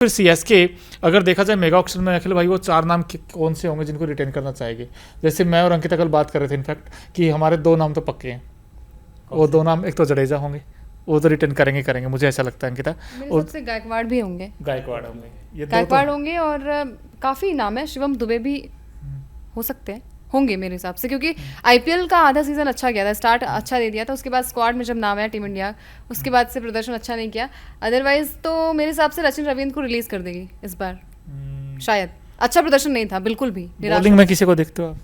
फिर सीएसके अगर देखा जाए मेगा ऑक्शन में अखिल भाई वो 4 नाम कौन से होंगे जिनको रिटेन करना चाहेंगे? जैसे मैं और अंकिता कल बात कर रहे थे इनफैक्ट कि हमारे 2 नाम तो पक्के हैं। वो 2 नाम, एक तो जडेजा होंगे, वो तो रिटेन करेंगे मुझे ऐसा लगता है अंकिता। मेरे और हिसाब से गायकवाड़ भी होंगे, गायकवाड़ होंगे, ये 2 गायकवाड़ होंगे और काफ़ी नाम है, शिवम दुबे भी हो सकते हैं, होंगे मेरे हिसाब से, क्योंकि आईपीएल का आधा सीजन अच्छा गया था, स्टार्ट अच्छा दे दिया था, उसके बाद स्क्वाड में जब नाम आया टीम इंडिया, उसके बाद से प्रदर्शन अच्छा नहीं किया। अदरवाइज तो मेरे हिसाब से रचिन रविंद्र को रिलीज कर देगी इस बार, शायद। अच्छा प्रदर्शन नहीं था बिल्कुल भी। बॉलिंग में किसी को देखते हो आप?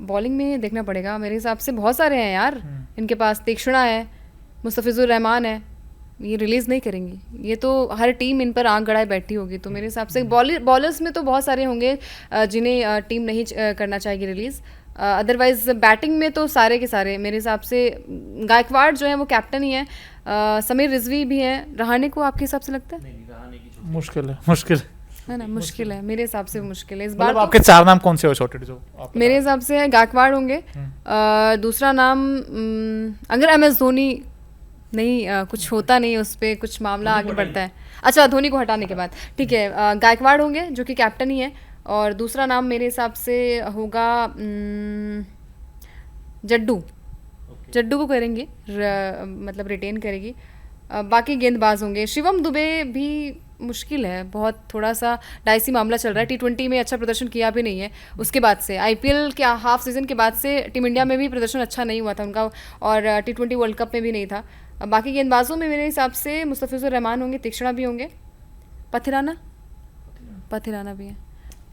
बॉलिंग में देखना पड़ेगा, मेरे हिसाब से बहुत सारे हैं यार इनके पास। तीक्ष्णा है, मुस्तफिजुर रहमान है, ये रिलीज़ नहीं करेंगी, ये तो हर टीम इन पर आंख गड़ाए बैठी होगी। तो मेरे हिसाब से बॉलर्स में तो बहुत सारे होंगे जिन्हें टीम नहीं करना चाहेगी रिलीज़। अदरवाइज बैटिंग में तो सारे के सारे मेरे हिसाब से गायकवाड़ जो है वो कैप्टन ही है, समीर रिजवी भी हैं। रहाणे को आपके हिसाब से लगता है? मुश्किल है ना, मुश्किल है मेरे हिसाब से, मुश्किल है इस मतलब बार। आपके 4 नाम कौन से हो छोटे जो मेरे हिसाब से गायकवाड़ होंगे, दूसरा नाम अगर एमएस धोनी नहीं कुछ होता नहीं, उस पर कुछ मामला आगे बढ़ता है। अच्छा, धोनी को हटाने के बाद ठीक है, गायकवाड़ होंगे जो कि कैप्टन ही है, और दूसरा नाम मेरे हिसाब से होगा जड्डू को करेंगे, मतलब रिटेन करेगी। बाकी गेंदबाज होंगे, शिवम दुबे भी मुश्किल है बहुत, थोड़ा सा डाइसी मामला चल रहा है। T20 में अच्छा प्रदर्शन किया भी नहीं है, उसके बाद से आईपीएल के हाफ सीजन के बाद से टीम इंडिया में भी प्रदर्शन अच्छा नहीं हुआ था उनका, और T20 वर्ल्ड कप में भी नहीं था। बाकी गेंदबाजों में मेरे हिसाब से मुस्तफिजुर रहमान होंगे, तीक्ष्णा भी होंगे, पथिराना भी है।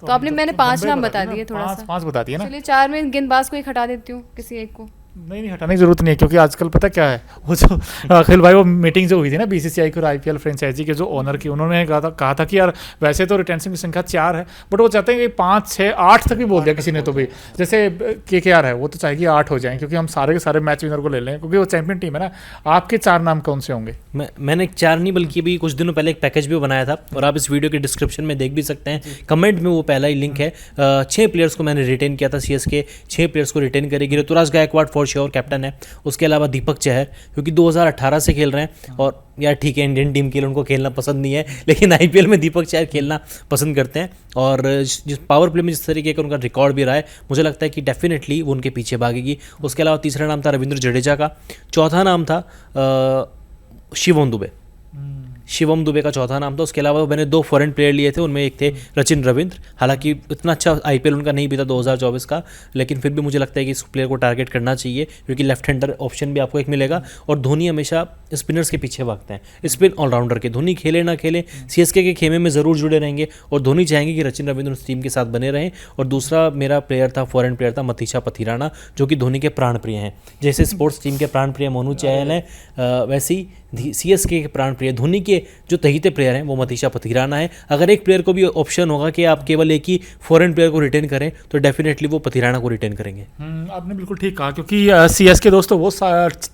तो आपने, मैंने 5 नाम बता दिए, थोड़ा सा 5 बता दिए ना। चलिए 4 में गेंदबाज को एक हटा देती हूँ, किसी एक को। नहीं हटाने की जरूरत नहीं है, क्योंकि आजकल पता क्या है, वो जो अखिल भाई वो मीटिंग जो हुई थी ना बीसीसीआई की और आईपीएल फ्रेंचाइजी के जो ओनर की, उन्होंने कहा था कि यार वैसे तो रिटेंशन की संख्या 4 है, बट वो चाहते हैं कि 5, 6, 8 तक भी बोल दिया किसी ने तो भी। जैसे केकेआर है, वो तो चाहेगी 8 हो जाए, क्योंकि हम सारे के सारे मैच विनर को ले लें, क्योंकि वो चैंपियन टीम है ना। आपके 4 नाम कौन से होंगे? मैंने 4 नहीं बल्कि अभी कुछ दिनों पहले एक पैकेज भी बनाया था, और आप इस वीडियो के डिस्क्रिप्शन में देख भी सकते हैं, कमेंट में वो पहला ही लिंक है। 6 प्लेयर्स को मैंने रिटेन किया था, सीएसके 6 प्लेयर्स को रिटेन करेगी। Ruturaj Gaikwad for sure captain है, उसके अलावा दीपक चहर क्योंकि 2018 से खेल रहे हैं, और यार ठीक है इंडियन टीम के लिए उनको खेलना पसंद नहीं है, लेकिन आईपीएल में दीपक चहर खेलना पसंद करते हैं, और जिस पावर प्ले में जिस तरीके का उनका रिकॉर्ड भी रहा है, मुझे लगता है कि डेफिनेटली वो उनके पीछे भागेगी। उसके अलावा तीसरा नाम था रविंद्र जडेजा का, चौथा नाम था शिवम दुबे का चौथा नाम था। उसके अलावा मैंने 2 फॉरेन प्लेयर लिए थे, उनमें एक थे रचिन रविंद्र, हालांकि इतना अच्छा आईपीएल उनका नहीं बीता 2024 का, लेकिन फिर भी मुझे लगता है कि इस प्लेयर को टारगेट करना चाहिए, क्योंकि लेफ्ट हैंडर ऑप्शन भी आपको एक मिलेगा, और धोनी हमेशा स्पिनर्स के पीछे भागते हैं, स्पिन ऑलराउंडर के। धोनी खेले ना खेले सीएसके के खेमे में ज़रूर जुड़े रहेंगे, और धोनी चाहेंगे कि रचिन रविंद्र उस टीम के साथ बने रहें। और दूसरा मेरा प्लेयर था, फॉरेन प्लेयर था मतीशा पथिराना, जो कि धोनी के प्राण प्रिय हैं। जैसे स्पोर्ट्स टीम के प्राण प्रिय मोनू चहल हैं, वैसे ही सीएसके के प्राण प्रिय धोनी के जो तहीते प्लेयर हैं वो मतीशा पथिराना है। अगर एक प्लेयर को भी ऑप्शन होगा कि आप केवल एक ही फॉरेन प्लेयर को रिटेन करें, तो डेफिनेटली वो पथिराना को रिटेन करेंगे। आपने बिल्कुल ठीक कहा, क्योंकि सीएसके दोस्तों वो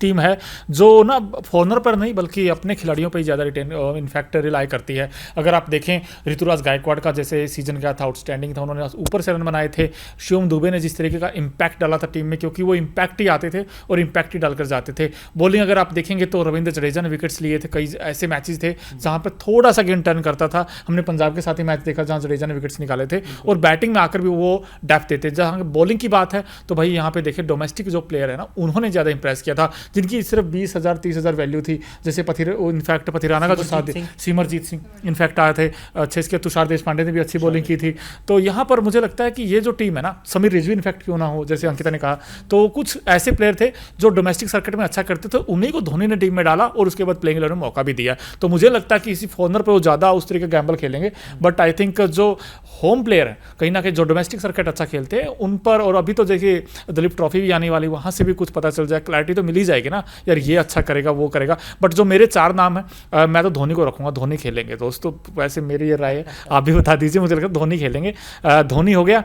टीम है जो ना फॉरनर पर नहीं बल्कि अपने खिलाड़ियों पर ही ज़्यादा रिटेन इनफैक्ट रिलाई करती है। अगर आप देखें ऋतुराज गायकवाड़ का जैसे सीजन गया था, आउटस्टैंडिंग था, उन्होंने ऊपर से रन बनाए थे। शिवम दुबे ने जिस तरीके का इम्पैक्ट डाला था टीम में, क्योंकि वो इम्पैक्ट ही आते थे और इम्पैक्ट ही डालकर जाते थे। बॉलिंग अगर आप देखेंगे तो रविंद्र जडेजा ने विकेट्स लिए थे, कई ऐसे मैचेस थे जहाँ पर थोड़ा सा गेम टर्न करता था। हमने पंजाब के साथ ही मैच देखा जहाँ जडेजा ने विकेट्स निकाले थे, और बैटिंग में आकर भी वो डेप्थ देते। जहाँ बॉलिंग की बात है तो भाई यहाँ पे देखिए डोमेस्टिक जो प्लेयर है ना, उन्होंने ज़्यादा इंप्रेस किया था, जिनकी सिर्फ 20,000 30,000 वैल्यू थी। जैसे इनफैक्ट पथिराना का जो साथ सिमरजीत सिंह इनफैक्ट आए थे अच्छे, इसके तुषार देशपांडे ने भी अच्छी बॉलिंग की थी। तो यहाँ पर मुझे लगता है कि ये जो टीम है ना, समीर रिजवी इनफैक्ट क्यों ना हो, जैसे अंकिता ने कहा, तो कुछ ऐसे प्लेयर थे जो डोमेस्टिक सर्किट में अच्छा करते थे, उन्हीं को धोनी ने टीम में डाला और उसके बाद प्लेइंग इलेवन में मौका भी दिया। तो मुझे लगता है कि इसी फॉर्नर पर वो ज़्यादा उस तरीके का गैम्बल खेलेंगे, बट आई थिंक जो होम प्लेयर है कहीं ना कहीं जो डोमेस्टिक सर्किट अच्छा खेलते हैं उन पर, और अभी तो देखिए दिलीप ट्रॉफी भी आने वाली, वहाँ से भी कुछ पता चल जाए, क्लैरिटी तो मिल ही जाएगी ना यार, ये अच्छा करेगा वो करेगा। बट जो मेरे 4 नाम है मैं तो धोनी को रखूँगा, धोनी खेलेंगे दोस्तों, वैसे मेरी ये राय है, आप भी बता दीजिए। मुझे लगता है धोनी खेलेंगे। धोनी हो गया,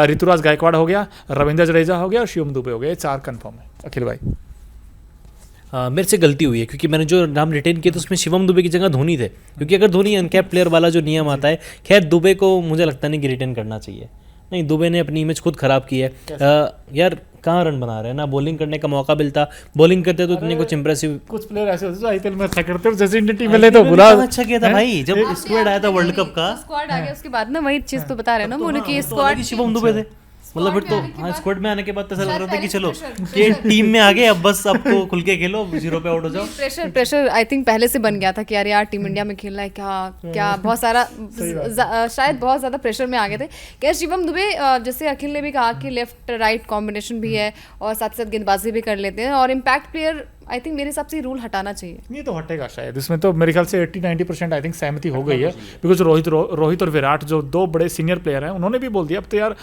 ऋतुराज गायकवाड़ हो गया, रविंद्र जडेजा हो गया और शिवम दुबे हो गया, 4 कन्फर्म है। अखिल भाई मेरे से गलती हुई है, क्योंकि मैंने जो नाम रिटेन किए थे उसमें शिवम दुबे की जगह धोनी थे, क्योंकि अगर धोनी अनकैप प्लेयर वाला जो नियम आता है, खैर दुबे को मुझे लगता नहीं कि रिटेन करना चाहिए नहीं, दुबे ने अपनी इमेज खुद खराब की है। यार कहाँ रन बना रहे हैं ना, बॉलिंग करने का मौका मिलता, बॉलिंग करते तो इतनी कुछ इंप्रेसिव। कुछ प्लेयर ऐसे होते हैं जो आईपीएल में अच्छा करते हैं, जैसे इंडियन टीम में ले तो बुरा अच्छा किया था भाई जब स्क्वाड आया था वर्ल्ड कप का। स्क्वाड आ गया उसके बाद ना, वही चीज तो बता रहे हैं ना मोनू की स्क्वाड शिवम दुबे थे, मतलब फिर तो हाँ स्क्वाड में आने के बाद तो ऐसा लग रहा था कि चलो ये टीम में आ गए, अब बस आपको खुल के खेलो, 0 पे आउट हो जाओ। प्रेशर आई थिंक पहले से बन गया था कि यार टीम इंडिया में खेलना है, क्या बहुत सारा शायद बहुत ज़्यादा प्रेशर में आ गए थे। क्या शिवम दुबे जैसे अखिल ने भी कहा कि लेफ्ट राइट कॉम्बिनेशन भी है और साथ साथ गेंदबाजी भी कर लेते हैं और इम्पैक्ट प्लेयर आई थिंक मेरे हिसाब से रूल हटाना चाहिए। नहीं तो हटेगा शायद, इसमें तो मेरे ख्याल से 80-90% आई थिंक सहमति हो गई है, बिकॉज रोहित और विराट जो 2 बड़े सीनियर प्लेयर हैं उन्होंने भी बोल दिया अब तो यार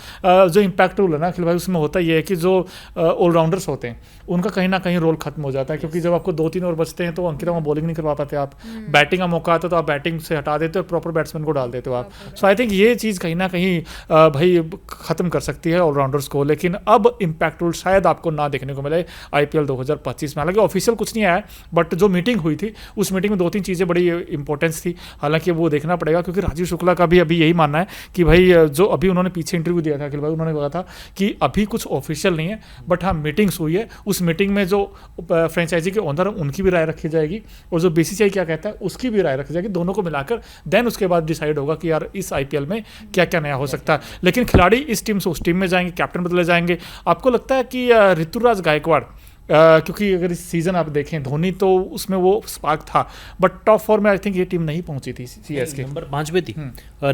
जो इम्पैक्ट रूल है ना अखिल भाई, उसमें होता ये है कि जो ऑलराउंडर्स होते हैं उनका कहीं ना कहीं रोल खत्म हो जाता है, क्योंकि जब आपको 2-3 ओवर बचते हैं तो अंकिता वहाँ बॉलिंग नहीं करवा पाते आप, बैटिंग का मौका आता है तो आप बैटिंग से हटा देते हो और प्रॉपर बैट्समैन को डाल देते हो आप। सो आई थिंक ये चीज़ कहीं ना कहीं भाई ख़त्म कर सकती है ऑलराउंडर्स को, लेकिन अब इम्पैक्ट रूल शायद आपको ना देखने को मिले IPL 2025 में। हालांकि ऑफिशियल कुछ नहीं आया, बट जो मीटिंग हुई थी उस मीटिंग में 2-3 चीज़ें बड़ी इंपॉर्टेंस थी, हालांकि वो देखना पड़ेगा, क्योंकि राजीव शुक्ला का भी अभी यही मानना है कि भाई जो अभी उन्होंने पीछे इंटरव्यू दिया था अखिल भाई, उन्होंने कहा था कि अभी कुछ ऑफिशियल नहीं है, बट हाँ मीटिंग्स हुई है, उस मीटिंग में जो फ्रेंचाइजी के ओनर हैं उनकी भी राय रखी जाएगी और जो BCCI क्या कहता है उसकी भी राय रखी जाएगी, दोनों को मिलाकर देन उसके बाद डिसाइड होगा कि यार इस IPL में क्या क्या नया हो सकता है। लेकिन खिलाड़ी इस टीम से उस टीम में जाएंगे, कैप्टन बदले जाएंगे। आपको लगता है कि ऋतुराज गायकवाड़ क्योंकि अगर इस सीज़न आप देखें धोनी तो उसमें वो स्पार्क था, बट टॉप 4 में आई थिंक ये टीम नहीं पहुंची थी CSK, नंबर 5 पे थी।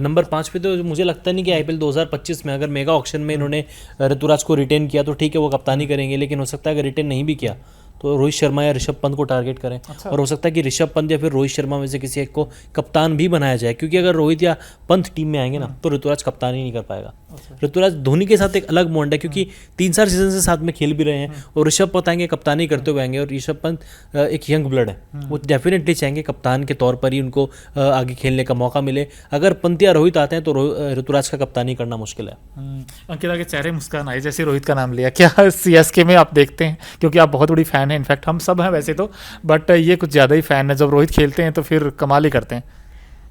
नंबर 5 पे तो मुझे लगता नहीं कि IPL 2025 में अगर मेगा ऑक्शन में इन्होंने ऋतुराज को रिटेन किया तो ठीक है वो कप्तानी करेंगे, लेकिन हो सकता है अगर रिटेन नहीं भी किया तो रोहित शर्मा या ऋषभ पंत को टारगेट करें। अच्छा। और हो सकता है कि ऋषभ पंत या फिर रोहित शर्मा में से किसी एक को कप्तान भी बनाया जाए, क्योंकि अगर रोहित या पंत टीम में आएंगे ना तो ऋतुराज कप्तान ही नहीं कर पाएगा। अच्छा। ऋतुराज धोनी के साथ एक अलग बॉन्ड है, क्योंकि 3-4 सीजन से साथ में खेल भी रहे हैं, और ऋषभ पंत आएंगे कप्तानी करते हुए आएंगे, और ऋषभ पंत एक यंग ब्लड है, वो डेफिनेटली चाहेंगे कप्तान के तौर पर ही उनको आगे खेलने का मौका मिले। अगर पंत या रोहित आते हैं तो ऋतुराज का कप्तानी करना मुश्किल है। अंकिता के चेहरे मुस्कान आई जैसे रोहित का नाम लिया, क्या CSK में आप देखते हैं, क्योंकि आप बहुत बड़ी फैन है, इनफैक्ट हम सब हैं वैसे तो, बट ये कुछ ज़्यादा ही फैन है, जब रोहित खेलते हैं तो फिर कमाल ही करते हैं।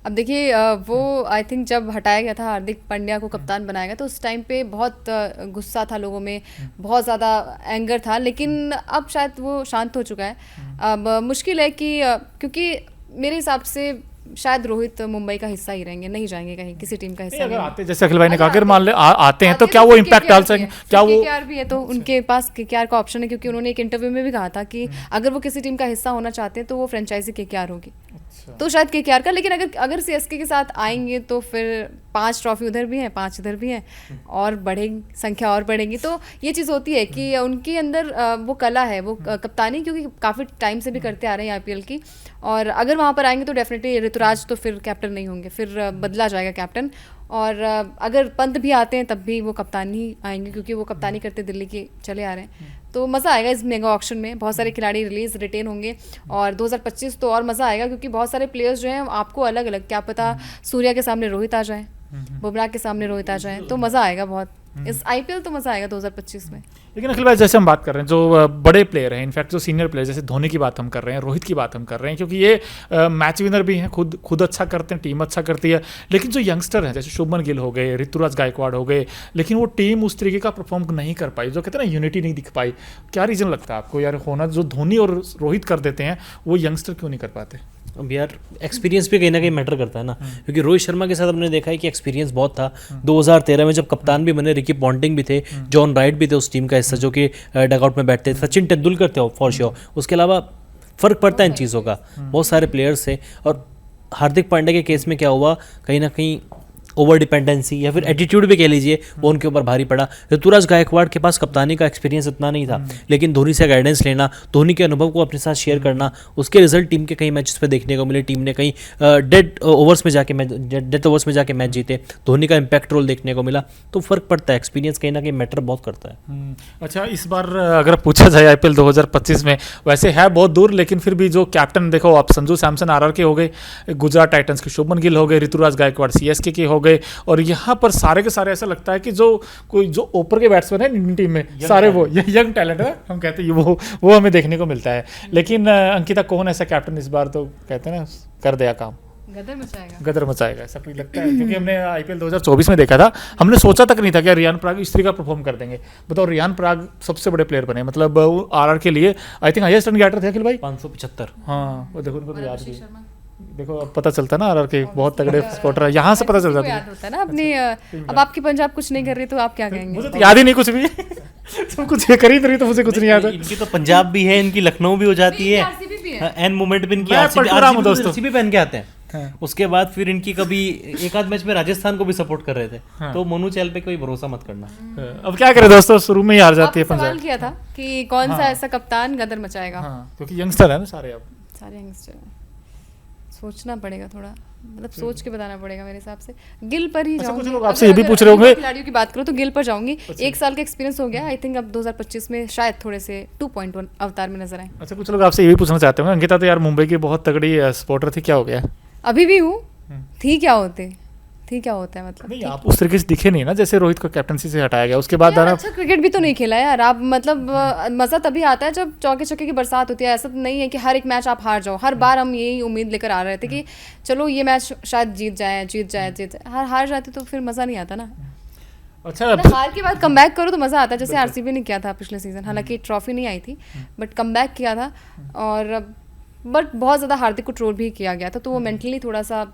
अब देखिए वो आई थिंक जब हटाया गया था हार्दिक पांड्या को कप्तान बनाया गया तो उस टाइम पे बहुत गुस्सा था लोगों में, बहुत ज़्यादा एंगर था, लेकिन अब शायद वो शांत हो चुका है। अब मुश्किल है कि क्योंकि मेरे हिसाब से शायद रोहित मुंबई का हिस्सा ही रहेंगे, नहीं जाएंगे कहीं किसी टीम का हिस्सा अगर आते जैसे अखिल भाई ने कहा अगर मान ले आते हैं तो क्या वो इम्पैक्ट डाल सकेंगे, क्या वो KKR भी है तो उनके पास KKR का ऑप्शन है, क्योंकि उन्होंने एक इंटरव्यू में भी कहा था कि अगर वो किसी टीम का हिस्सा होना चाहते हैं तो वो फ्रेंचाइजी KKR होगी। तो शायद KKR का, लेकिन अगर CSK के साथ आएंगे तो फिर 5 ट्रॉफी उधर भी हैं, 5 इधर भी हैं, और बढ़ेगी संख्या और बढ़ेगी। तो ये चीज़ होती है कि उनके अंदर वो कला है, वो कप्तानी क्योंकि काफ़ी टाइम से भी करते आ रहे हैं IPL की, और अगर वहाँ पर आएंगे तो डेफिनेटली ऋतुराज तो फिर कैप्टन नहीं होंगे, फिर बदला जाएगा कैप्टन, और अगर पंत भी आते हैं तब भी वो कप्तान ही आएंगे, क्योंकि वो कप्तानी करते दिल्ली के चले आ रहे हैं। तो मज़ा आएगा इस मेगा ऑक्शन में, बहुत सारे खिलाड़ी रिटेन होंगे, और 2025 तो और मज़ा आएगा, क्योंकि बहुत सारे प्लेयर्स जो हैं आपको अलग अलग, क्या पता सूर्या के सामने रोहित आ जाए, बुमराह के सामने रोहित आ जाए, तो मज़ा आएगा बहुत इस IPL, तो मज़ा आएगा 2025 में। लेकिन अखिल भाई जैसे हम बात कर रहे हैं जो बड़े प्लेयर हैं, इनफैक्ट जो सीनियर प्लेयर जैसे धोनी की बात हम कर रहे हैं, रोहित की बात हम कर रहे हैं, क्योंकि ये मैच विनर भी हैं, खुद अच्छा करते हैं, टीम अच्छा करती है, लेकिन जो यंगस्टर हैं जैसे शुभमन गिल हो गए, ऋतुराज गायकवाड़ हो गए, लेकिन वो टीम उस तरीके का परफॉर्म नहीं कर पाई, जो कहते हैं ना यूनिटी नहीं दिख पाई। क्या रीज़न लगता है आपको यार होना, जो धोनी और रोहित कर देते हैं वो यंगस्टर क्यों नहीं कर पाते? अब यार एक्सपीरियंस भी कहीं ना कहीं मैटर करता है ना, क्योंकि रोहित शर्मा के साथ हमने देखा है कि एक्सपीरियंस बहुत था। 2013 में जब कप्तान भी बने, रिकी पॉन्टिंग भी थे, जॉन राइट भी थे उस टीम का हिस्सा जो कि डगआउट में बैठते थे, सचिन तेंदुलकर थे फॉर श्योर। उसके अलावा फ़र्क पड़ता है इन चीज़ों का, बहुत सारे प्लेयर्स थे। और हार्दिक पांड्या के केस में क्या हुआ, कहीं ना कहीं ओवर डिपेंडेंसी या फिर एटीट्यूड भी कह लीजिए वो उनके ऊपर भारी पड़ा। ऋतुराज गायकवाड़ के पास कप्तानी का एक्सपीरियंस इतना नहीं था, लेकिन धोनी से गाइडेंस लेना, धोनी के अनुभव को अपने साथ शेयर करना, उसके रिजल्ट टीम के कई मैचेस पे देखने को मिले। टीम ने कई डेड ओवर्स में जाके मैच जीते, धोनी का इम्पैक्ट रोल देखने को मिला। तो फर्क पड़ता है, एक्सपीरियंस कहीं ना कहीं मैटर बहुत करता है। अच्छा, इस बार अगर पूछा जाए IPL 2025 में, वैसे है बहुत दूर, लेकिन फिर भी जो कैप्टन देखो आप, संजू सैमसन RR के हो गए, गुजरात टाइटंस के शुभमन गिल हो गए, ऋतुराज गायकवाड़ CSK के हो गए, और यहाँ पर सारे के सारे ऐसा लगता है कि जो ऊपर के बैट्समैन है इंडियन टीम में सारे वो यंग टैलेंट है, हम कहते हैं वो हमें देखने को मिलता है। लेकिन अंकिता, कौन ऐसा कैप्टन इस बार तो कहते हैं ना कर दिया काम? गदर मचाएगा। गदर मचाएगा, ऐसा कुछ लगता है? क्योंकि हमने आईपीएल 2024 में देखा था, हमने सोचा तक नहीं था कि रियान पराग इस तरीके का परफॉर्म कर देंगे। बताओ, रियान पराग सबसे बड़े प्लेयर बने, मतलब आरआर के लिए I think highest run getter थे अखिल भाई, 575। हाँ वो देखो उनको तो याद भी, अभिषेक शर्मा देखो अब पता चलता ना आरआर के बहुत तगड़े स्पॉटर है, यहाँ से पता चल को जाता याद है। होता है ना अपनी। अब आपकी पंजाब कुछ नहीं कर रही तो आप क्या कहेंगे? मुझे तो याद ही नहीं कुछ भी तुम कुछ कर ही नहीं तो मुझे कुछ नहीं याद है। इनकी तो पंजाब भी है, इनकी लखनऊ भी हो जाती है, आरसीबी भी है। एंड मोमेंट भी इनकी मैं पलटूरा हूं दोस्तों। आरसीबी पहन के आते हैं। हाँ। उसके बाद फिर इनकी कभी एक आध मैच में राजस्थान को भी सपोर्ट कर रहे थे। हाँ। तो मोनू चहल पे कोई भरोसा मत करना। अब क्या करें दोस्तों, शुरू में ही हार जाती है आपने सवाल पंजाब। किया था कि कौन सा हाँ। ऐसा कप्तान गदर मचाएगा। हाँ, क्योंकि यंगस्टर है ना सारे अब। सारे यंगस्टर हैं। सोचना पड़ेगा थोड़ा, मतलब सोच के बताना पड़ेगा मेरे हिसाब से। गिल पर ही अच्छा, जाऊंगी। कुछ लोग आपसे ये भी पूछ रहे होंगे। अगर खिलाड़ियों की बात करो तो गिल पर जाऊंगी। एक साल का एक्सपीरियंस हो गया, आई थिंक अब 2025 में शायद थोड़े से 2.1 अवतार में नजर आए। अच्छा, कुछ लोग आपसे ये भी पूछना चाहते होंगे, अंकिता तो यार मुंबई की बहुत तगड़ी सपोर्टर थी, क्या हो गया? अभी भी हूँ। थी क्या होता है मतलब? नहीं, आप उस तरीके से दिखे नहीं ना जैसे रोहित को कैप्टनसी से हटाया गया उसके बाद यार, दाना। अच्छा क्रिकेट भी तो नहीं खेला यार आप, मतलब मज़ा तभी आता है जब चौके छक्के की बरसात होती है। ऐसा तो नहीं है कि हर एक मैच आप हार जाओ। हर बार हम यही उम्मीद लेकर आ रहे थे कि चलो ये मैच शायद जीत जाए। हार जाते तो फिर मज़ा नहीं आता ना। अच्छा, मतलब हार के बाद कमबैक करो तो मज़ा आता है, जैसे आरसीबी ने किया था पिछले सीजन। हालांकि ट्रॉफी नहीं आई थी बट कमबैक किया था। और बट बहुत ज़्यादा हार्दिक को ट्रोल भी किया गया था, तो वो मेंटली थोड़ा सा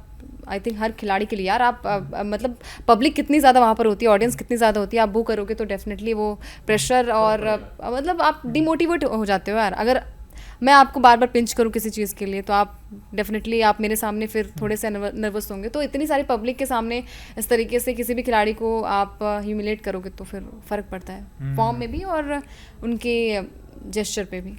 आई थिंक हर खिलाड़ी के लिए यार आप मतलब पब्लिक कितनी ज़्यादा वहाँ पर होती है, ऑडियंस कितनी ज़्यादा होती है, आप वो करोगे तो डेफिनेटली वो प्रेशर और मतलब आप डिमोटिवेट हो जाते हो यार। अगर मैं आपको बार बार पिंच करूँ किसी चीज़ के लिए तो आप डेफिनेटली आप मेरे सामने फिर थोड़े से नर्वस होंगे। तो इतनी सारी पब्लिक के सामने इस तरीके से किसी भी खिलाड़ी को आप ह्यूमिलेट करोगे तो फिर फ़र्क पड़ता है फॉर्म में भी और उनके जेस्चर पे भी।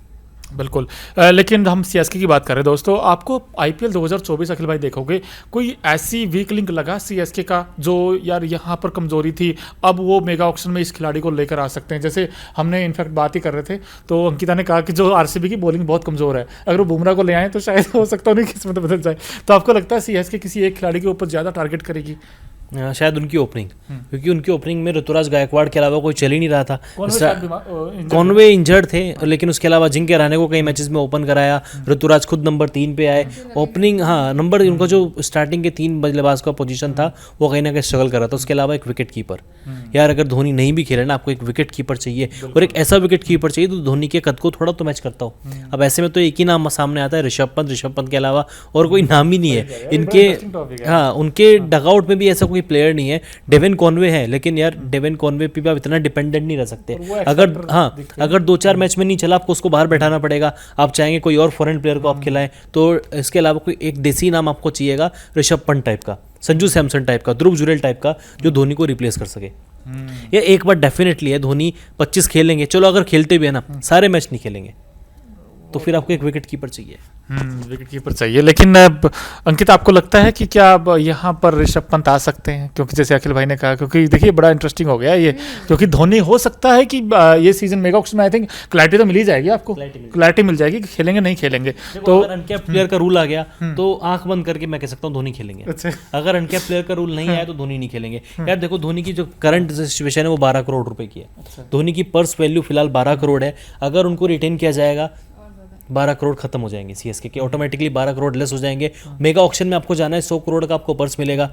बिल्कुल। लेकिन हम सीएसके की बात कर रहे हैं दोस्तों, आपको आईपीएल 2024 अखिल भाई देखोगे कोई ऐसी वीक लिंक लगा सीएसके का जो यार यहाँ पर कमजोरी थी, अब वो मेगा ऑक्शन में इस खिलाड़ी को लेकर आ सकते हैं? जैसे हमने इनफैक्ट बात ही कर रहे थे तो अंकिता ने कहा कि जो आरसीबी की बॉलिंग बहुत कमजोर है, अगर वो बुमराह को ले आए तो शायद हो सकता है उनकी किस्मत बदल जाए। तो आपको लगता है सीएसके किसी एक खिलाड़ी के ऊपर ज़्यादा टारगेट करेगी? शायद उनकी ओपनिंग, क्योंकि उनकी ओपनिंग में ऋतुराज गायकवाड़ के अलावा कोई चल ही नहीं रहा था। कॉनवे इंजर्ड थे, लेकिन उसके अलावा जिंके रहाणे को कई मैचेस में ओपन कराया। ऋतुराज खुद नंबर 3 पे आए। ओपनिंग नंबर उनका जो स्टार्टिंग के 3 बल्लेबाज का पोजीशन था वो कहीं ना कहीं स्ट्रगल कर रहा था। उसके अलावा एक विकेट कीपर, यार अगर धोनी नहीं भी खेले ना, आपको एक विकेट कीपर चाहिए, और एक ऐसा विकेट कीपर चाहिए तो धोनी के कद को थोड़ा तो मैच करता हो। अब ऐसे में तो एक ही नाम सामने आता है, ऋषभ पंत के अलावा और कोई नाम ही नहीं है इनके। उनके डगआउट में भी ऐसा कोई प्लेयर नहीं है। डेविन कॉनवे है, लेकिन यार डेविन कॉनवे पे भी आप इतना डिपेंडेंट नहीं रह सकते। अगर 2-4 मैच में नहीं चला आपको उसको बाहर बैठाना पड़ेगा। आप चाहेंगे कोई और फॉरेन प्लेयर को आप खिलाएं, तो इसके अलावा कोई एक देसी नाम आपको चाहिएगा, ऋषभ पंत टाइप का, संजू सैमसन टाइप का, ध्रुव जुरेल टाइप का, जो धोनी को रिप्लेस कर सके। ये एक बार डेफिनेटली है, धोनी 25 खेलेंगे, चलो अगर खेलते भी है ना, सारे मैच नहीं खेलेंगे तो फिर आपको एक विकेट कीपर चाहिए। विकेट कीपर चाहिए। लेकिन अब अंकित आपको लगता है कि क्या अब यहाँ पर ऋषभ पंत आ सकते हैं? क्योंकि जैसे अखिल भाई ने कहा, क्योंकि देखिए बड़ा इंटरेस्टिंग हो गया ये, क्योंकि धोनी हो सकता है कि ये सीजन मेगा ऑक्शन में आई थिंक क्लैरिटी तो मिल ही जाएगी आपको, क्लैरिटी मिल जाएगी कि खेलेंगे नहीं खेलेंगे। तो अगर अनकैप्ड प्लेयर का रूल आ गया तो आंख बंद करके मैं कह सकता हूँ धोनी खेलेंगे। अच्छा। अगर अनकैप्ड प्लेयर का रूल नहीं आया तो धोनी नहीं खेलेंगे। यार देखो, धोनी की जो करंट सिचुएशन है वो 12 करोड़ रुपए की है। धोनी की पर्स वैल्यू फिलहाल 12 करोड़ है। अगर उनको रिटेन किया जाएगा 12 करोड़ खत्म हो जाएंगे सीएसके के, ऑटोमेटिकली 12 करोड़ लेस हो जाएंगे। मेगा ऑक्शन में आपको जाना है, 100 करोड़ का आपको पर्स मिलेगा।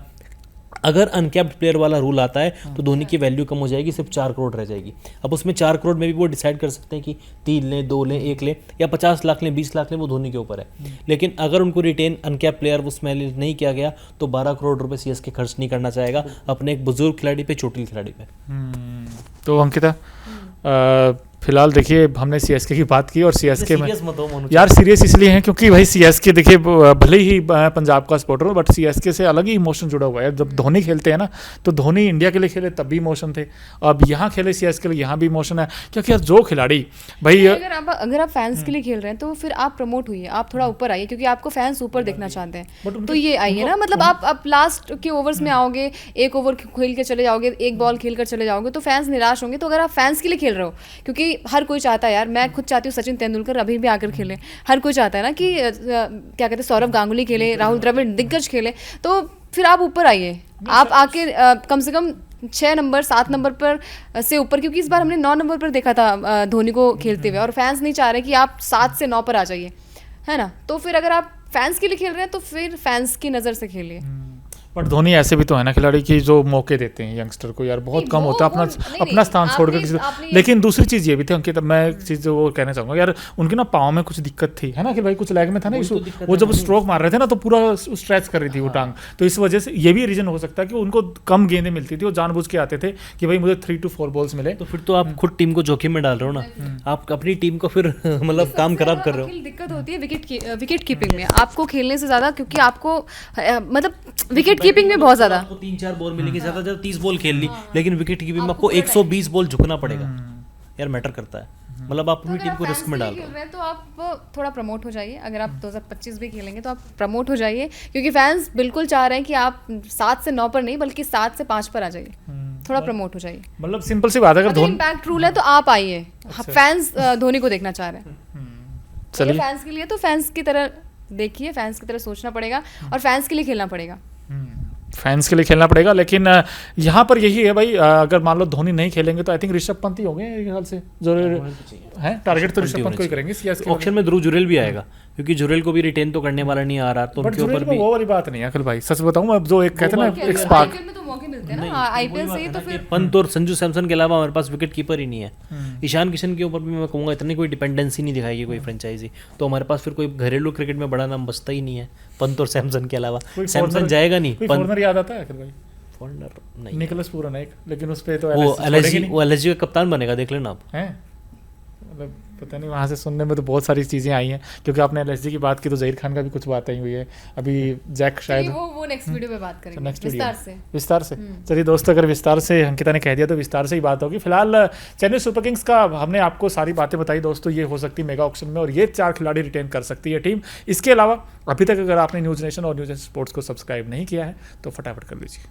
अगर अनकैप्ड प्लेयर वाला रूल आता है तो धोनी की वैल्यू कम हो जाएगी, सिर्फ 4 करोड़ रह जाएगी। अब उसमें 4 करोड़ में भी वो डिसाइड कर सकते हैं कि 3 लें, 2 लें, 1 लें, या 50 लाख लें, 20 लाख लें, वो धोनी के ऊपर है। लेकिन अगर उनको रिटेन अनकैप्ड प्लेयर उसमें नहीं किया गया तो 12 करोड़ रुपए सीएसके खर्च नहीं करना चाहेगा अपने एक बुजुर्ग खिलाड़ी पे, चोटिल खिलाड़ी पे। तो अंकिता फिलहाल देखिए हमने सीएसके की बात की, और सीएसके में यार सीरियस इसलिए हैं क्योंकि भाई सीएसके देखिए भले ही पंजाब का सपोर्टर हो, बट सीएसके से अलग ही इमोशन जुड़ा हुआ है। जब धोनी खेलते हैं ना, तो धोनी इंडिया के लिए खेले तब भी इमोशन थे, अब यहाँ खेले सीएसके के लिए यहाँ भी इमोशन है। क्योंकि यार जो खिलाड़ी भाई अगर आप फैंस के लिए खेल रहे हैं तो फिर आप प्रमोट हुई, आप थोड़ा ऊपर आइए, क्योंकि आपको फैंस ऊपर देखना चाहते हैं। तो ये आइए ना, मतलब आप लास्ट के ओवर्स में आओगे, एक ओवर खेल के चले जाओगे, एक बॉल खेल कर चले जाओगे तो फैंस निराश होंगे। तो अगर आप फैंस के लिए खेल रहे हो, क्योंकि हर कोई चाहता है यार, मैं खुद चाहती हूँ सचिन तेंदुलकर अभी भी आकर खेले, हर कोई चाहता है ना कि क्या कहते हैं सौरव गांगुली खेले, राहुल द्रविड़ दिग्गज खेले, तो फिर आप ऊपर आइए, आप आके कम से कम 6 नंबर 7 नंबर पर से ऊपर, क्योंकि इस बार हमने 9 नंबर पर देखा था धोनी को खेलते हुए, और फैंस नहीं चाह रहे कि आप 7 से 9 पर आ जाइए, है ना। तो फिर अगर आप फैंस के लिए खेल रहे हैं तो फिर फैंस की नज़र से खेलिए। बट धोनी ऐसे भी तो है ना खिलाड़ी की जो मौके देते हैं यंगस्टर को, यार बहुत नहीं, कम होता है अपना नहीं, अपना स्थान छोड़कर आपने- किसी को। आपने- लेकिन दूसरी चीज़ ये भी थी अंकित, मैं एक चीज़ जो वो कहना चाहूँगा यार, उनके ना पाँव में कुछ दिक्कत थी, है ना कि भाई कुछ लैग में था ना वही तो इशू, दिक्कत वो है जब ना। स्ट्रोक मार रहे थे ना तो पूरा स्ट्रेच कर रही थी वो टांग, तो इस वजह से ये भी रीजन हो सकता है कि उनको कम गेंदें मिलती थी, वो जानबूझ के आते थे कि भाई मुझे 3 to 4 बॉल्स मिले। तो फिर तो आप खुद टीम को जोखिम में डाल रहे हो ना, आप अपनी टीम को फिर मतलब काम खराब कर रहे हो। अखिल, दिक्कत होती है विकेट कीपिंग में आपको खेलने से ज़्यादा, क्योंकि आपको मतलब विकेट कीपिंग में बहुत ज़्यादा आपको 3-4 बॉल मिलेंगे, ज़्यादा ज़्यादा 30 बॉल खेल ली, लेकिन विकेट कीपिंग में आपको 120 बॉल झुकना पड़ेगा यार, मैटर करता है। मतलब आप अपनी टीम को रिस्क में डाल रहे हो। खेल रहे हैं तो आप थोड़ा प्रमोट हो जाइए। अगर आप 2025 भी खेलेंगे तो आप प्रमोट हो जाइए, क्योंकि फैंस बिल्कुल चाह रहे हैं कि आप 7 से 9 पर नहीं बल्कि 7 से 5 पर आ जाइए, थोड़ा प्रमोट हो जाइए। मतलब सिंपल सी बात है, अगर अगर धोनी इम्पैक्ट रूल है तो आप आइए, फैंस धोनी को देखना चाह रहे हैं। चलिए फैंस के लिए तो फैंस की तरह देखिए, फैंस की तरह सोचना पड़ेगा और फैंस के लिए खेलना पड़ेगा। फैंस के लिए खेलना पड़ेगा, लेकिन यहाँ पर यही है भाई, अगर मान लो धोनी नहीं खेलेंगे तो आई थिंक ऋषभ पंत ही होंगे मेरे ख्याल से जो है, टारगेट तो ऋषभ पंत को ही करेंगे सीएसके ऑक्शन में ध्रुव जुरेल भी आएगा, क्योंकि जुरेल को भी रिटेन तो करने वाला नहीं आ रहा, तो बट उनके ऊपर जुरेल में भी वो वाली बात नहीं है अखिल भाई, सच बताऊं मैं, जो एक कहते हैं ना एक स्पार्क। आईपीएल में तो मौके मिलते हैं ना, आईपीएल से ही तो फिर पंत और संजू सैमसन के अलावा हमारे पास विकेट कीपर ही नहीं है। ईशान किशन के ऊपर भी मैं कहूँगा इतनी कोई डिपेंडेंसी नहीं दिखाएगी कोई फ्रेंचाइजी, तो हमारे पास फिर कोई घरेलू क्रिकेट में बड़ा नाम बचता ही नहीं है पंत और सैमसन के अलावा। सैमसन जाएगा नहीं, कोई पंत फॉरनर याद आता है अखिल भाई? फॉरनर नहीं, निकोलस पूरन है एक, लेकिन उस पे तो वो LSG वो एलएसजी का कप्तान बनेगा, देख लेना आप। हैं, मतलब पता नहीं, वहाँ से सुनने में तो बहुत सारी चीज़ें आई हैं, क्योंकि आपने LSG की बात की तो जहीर खान का भी कुछ बात आई हुई है अभी, जैक शायद वो नेक्स्ट वीडियो में बात करेंगे नेक्स्ट विस्तार से। चलिए दोस्तों, अगर विस्तार से अंकिता ने कह दिया तो विस्तार से ही बात होगी। फिलहाल चेन्नई सुपर किंग्स का हमने आपको सारी बातें बताई दोस्तों, ये हो सकती है मेगा ऑक्शन में, और ये 4 खिलाड़ी रिटेन कर सकती है टीम। इसके अलावा अभी तक अगर आपने न्यूज़ नेशन और न्यूज़ स्पोर्ट्स को सब्सक्राइब नहीं किया है तो फटाफट कर लीजिए।